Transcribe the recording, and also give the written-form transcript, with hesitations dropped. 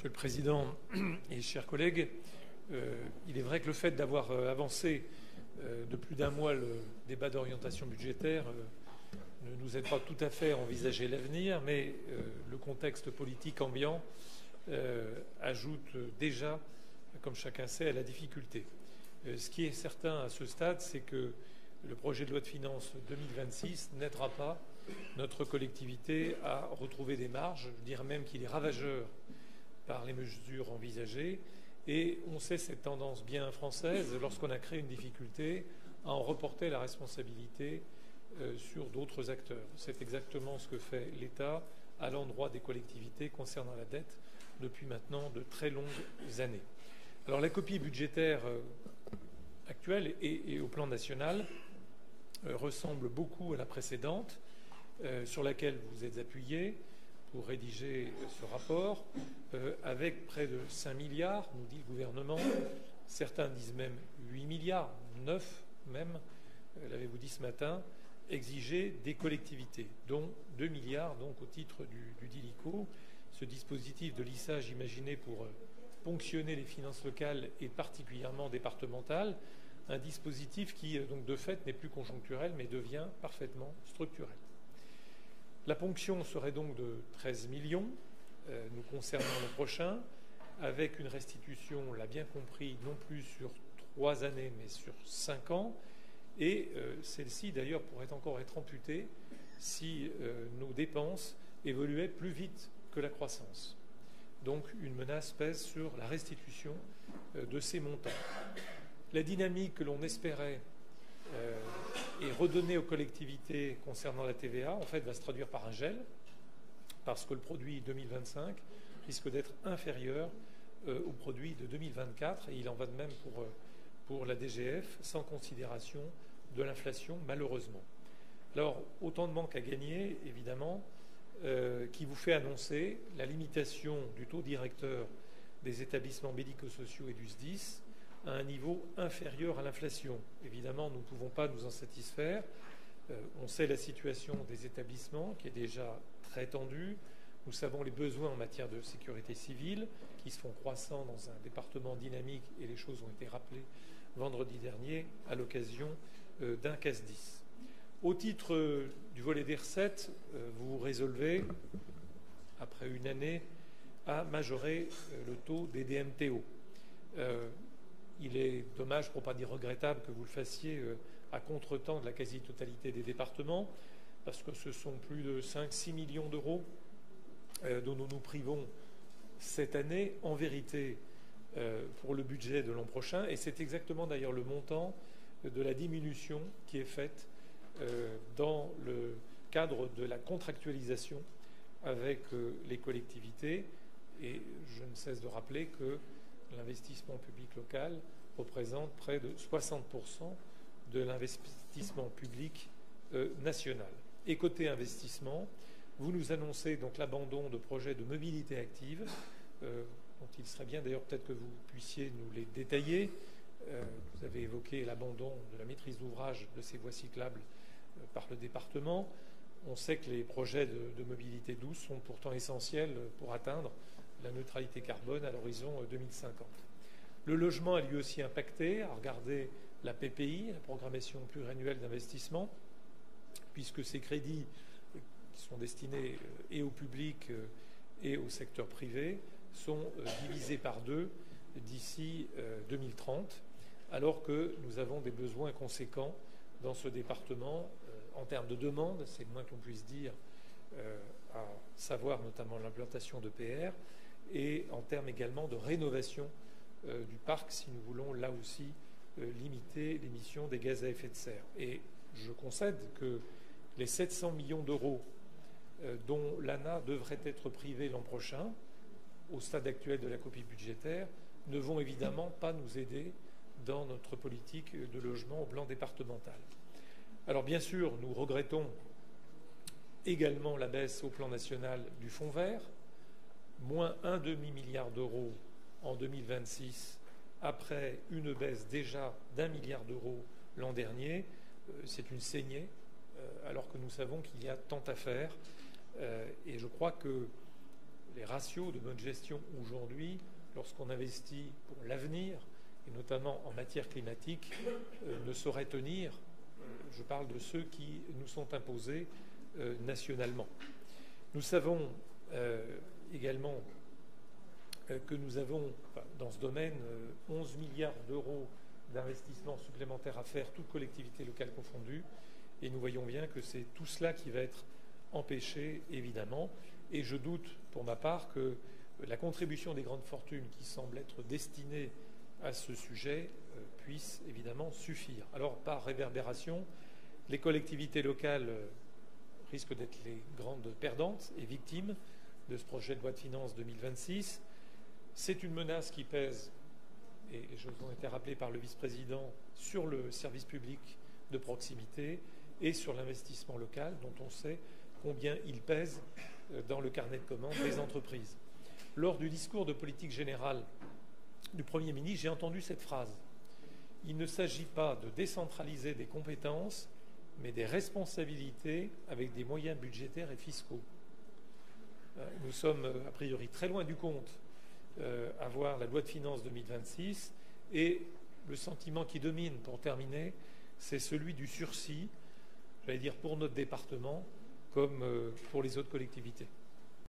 Monsieur le Président et chers collègues, il est vrai que le fait d'avoir avancé de plus d'un mois le débat d'orientation budgétaire ne nous aide pas tout à fait à envisager l'avenir, mais le contexte politique ambiant ajoute déjà, comme chacun sait, à la difficulté. Ce qui est certain à ce stade, c'est que le projet de loi de finances 2026 n'aidera pas notre collectivité à retrouver des marges. Je dirais même qu'il est ravageur par les mesures envisagées. Et on sait cette tendance bien française, lorsqu'on a créé une difficulté, à en reporter la responsabilité sur d'autres acteurs. C'est exactement ce que fait l'État à l'endroit des collectivités concernant la dette depuis maintenant de très longues années. Alors la copie budgétaire actuelle et au plan national ressemble beaucoup à la précédente, sur laquelle vous êtes appuyé pour rédiger ce rapport, avec près de 5 milliards, nous dit le gouvernement. Certains disent même 8 milliards, 9 même, l'avez-vous dit ce matin, exigés des collectivités, dont 2 milliards donc au titre du DILICO, ce dispositif de lissage imaginé pour ponctionner les finances locales et particulièrement départementales, un dispositif qui, donc, de fait, n'est plus conjoncturel, mais devient parfaitement structurel. La ponction serait donc de 13 millions, nous concernant le prochain, avec une restitution, on l'a bien compris, non plus sur 3 années, mais sur 5 ans. Et celle-ci, d'ailleurs, pourrait encore être amputée si nos dépenses évoluaient plus vite que la croissance. Donc, une menace pèse sur la restitution de ces montants. La dynamique que l'on espérait et redonner aux collectivités concernant la TVA, en fait, va se traduire par un gel, parce que le produit 2025 risque d'être inférieur au produit de 2024, et il en va de même pour la DGF, sans considération de l'inflation, malheureusement. Alors, autant de manques à gagner, évidemment, qui vous fait annoncer la limitation du taux directeur des établissements médico-sociaux et du SDIS à un niveau inférieur à l'inflation. Évidemment, nous ne pouvons pas nous en satisfaire. On sait la situation des établissements qui est déjà très tendue. Nous savons les besoins en matière de sécurité civile qui se font croissants dans un département dynamique, et les choses ont été rappelées vendredi dernier à l'occasion d'un CAS-10. Au titre du volet des recettes, vous résolvez, après une année, à majorer le taux des DMTO. Il est dommage, pour ne pas dire regrettable, que vous le fassiez à contretemps de la quasi-totalité des départements, parce que ce sont plus de 5-6 millions d'euros dont nous nous privons cette année, en vérité, pour le budget de l'an prochain. Et c'est exactement d'ailleurs le montant de la diminution qui est faite dans le cadre de la contractualisation avec les collectivités. Et je ne cesse de rappeler que l'investissement public local représente près de 60% de l'investissement public national. Et côté investissement, vous nous annoncez donc l'abandon de projets de mobilité active, dont il serait bien d'ailleurs peut-être que vous puissiez nous les détailler. Vous avez évoqué l'abandon de la maîtrise d'ouvrage de ces voies cyclables par le département. On sait que les projets de mobilité douce sont pourtant essentiels pour atteindre la neutralité carbone à l'horizon 2050. Le logement est lui aussi impacté. À regarder la PPI, la programmation pluriannuelle d'investissement, puisque ces crédits qui sont destinés et au public et au secteur privé sont divisés par 2 d'ici 2030, alors que nous avons des besoins conséquents dans ce département en termes de demande, c'est le moins qu'on puisse dire, à savoir notamment l'implantation de PR, et en termes également de rénovation du parc, si nous voulons là aussi limiter l'émission des gaz à effet de serre. Et je concède que les 700 millions d'euros dont l'ANA devrait être privée l'an prochain, au stade actuel de la copie budgétaire, ne vont évidemment pas nous aider dans notre politique de logement au plan départemental. Alors bien sûr, nous regrettons également la baisse au plan national du fonds vert, moins un demi-milliard d'euros en 2026, après une baisse déjà d'1 milliard d'euros l'an dernier. C'est une saignée, alors que nous savons qu'il y a tant à faire. Et je crois que les ratios de bonne gestion aujourd'hui, lorsqu'on investit pour l'avenir, et notamment en matière climatique, ne sauraient tenir. Je parle de ceux qui nous sont imposés nationalement. Nous savons également que nous avons dans ce domaine 11 milliards d'euros d'investissements supplémentaires à faire, toutes collectivités locales confondues, et nous voyons bien que c'est tout cela qui va être empêché, évidemment, et je doute pour ma part que la contribution des grandes fortunes qui semble être destinée à ce sujet puisse évidemment suffire. Alors, par réverbération, les collectivités locales risquent d'être les grandes perdantes et victimes de ce projet de loi de finances 2026. C'est une menace qui pèse, et les choses ont été rappelées par le vice-président, sur le service public de proximité et sur l'investissement local, dont on sait combien il pèse dans le carnet de commandes des entreprises. Lors du discours de politique générale du Premier ministre, j'ai entendu cette phrase. Il ne s'agit pas de décentraliser des compétences, mais des responsabilités avec des moyens budgétaires et fiscaux. Nous sommes a priori très loin du compte à voir la loi de finances 2026 et le sentiment qui domine, pour terminer, c'est celui du sursis, j'allais dire pour notre département comme pour les autres collectivités.